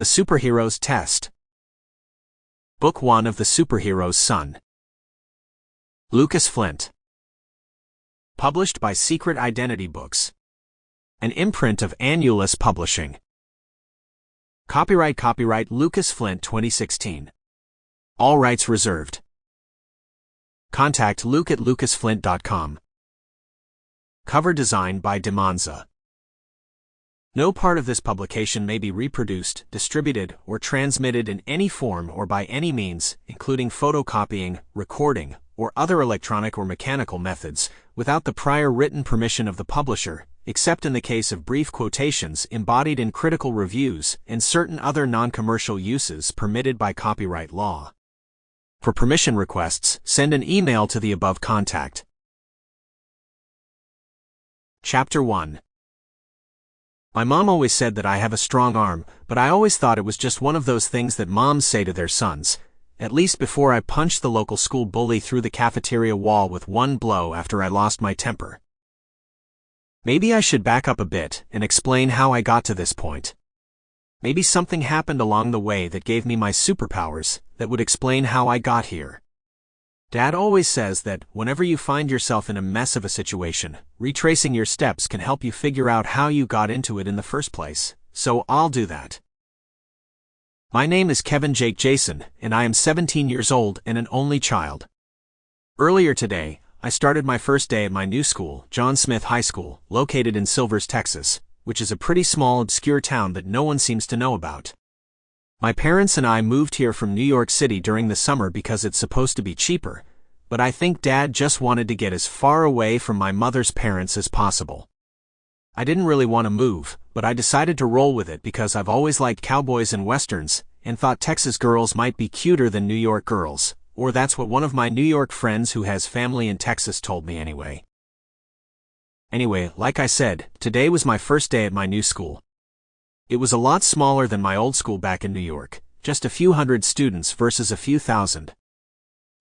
The Superhero's Test. Book 1 of The Superhero's Son. Lucas Flint. Published by Secret Identity Books. An imprint of Annulus Publishing. Copyright Lucas Flint 2016. All rights reserved. Contact Luke at lucasflint.com. Cover design by Demonza. No part of this publication may be reproduced, distributed, or transmitted in any form or by any means, including photocopying, recording, or other electronic or mechanical methods, without the prior written permission of the publisher, except in the case of brief quotations embodied in critical reviews and certain other non-commercial uses permitted by copyright law. For permission requests, send an email to the above contact. Chapter 1. My mom always said that I have a strong arm, but I always thought it was just one of those things that moms say to their sons, at least before I punched the local school bully through the cafeteria wall with one blow after I lost my temper. Maybe I should back up a bit and explain how I got to this point. Maybe something happened along the way that gave me my superpowers that would explain how I got here. Dad always says that whenever you find yourself in a mess of a situation, retracing your steps can help you figure out how you got into it in the first place, so I'll do that. My name is Kevin Jake Jason, and I am 17 years old and an only child. Earlier today, I started my first day at my new school, John Smith High School, located in Silvers, Texas, which is a pretty small, obscure town that no one seems to know about. My parents and I moved here from New York City during the summer because it's supposed to be cheaper, but I think Dad just wanted to get as far away from my mother's parents as possible. I didn't really want to move, but I decided to roll with it because I've always liked cowboys and westerns, and thought Texas girls might be cuter than New York girls, or that's what one of my New York friends who has family in Texas told me anyway. Anyway, like I said, today was my first day at my new school. It was a lot smaller than my old school back in New York, just a few hundred students versus a few thousand.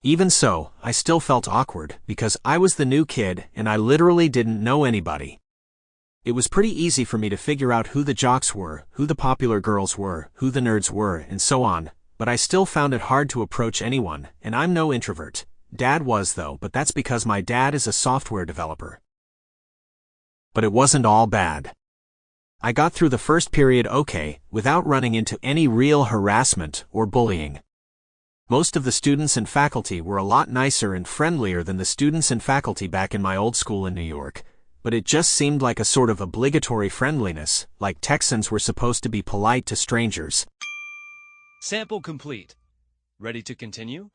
Even so, I still felt awkward because I was the new kid and I literally didn't know anybody. It was pretty easy for me to figure out who the jocks were, who the popular girls were, who the nerds were, and so on, but I still found it hard to approach anyone, and I'm no introvert. Dad was though, but that's because my dad is a software developer. But it wasn't all bad. I got through the first period okay, without running into any real harassment or bullying. Most of the students and faculty were a lot nicer and friendlier than the students and faculty back in my old school in New York, but it just seemed like a sort of obligatory friendliness, like Texans were supposed to be polite to strangers. Sample complete. Ready to continue?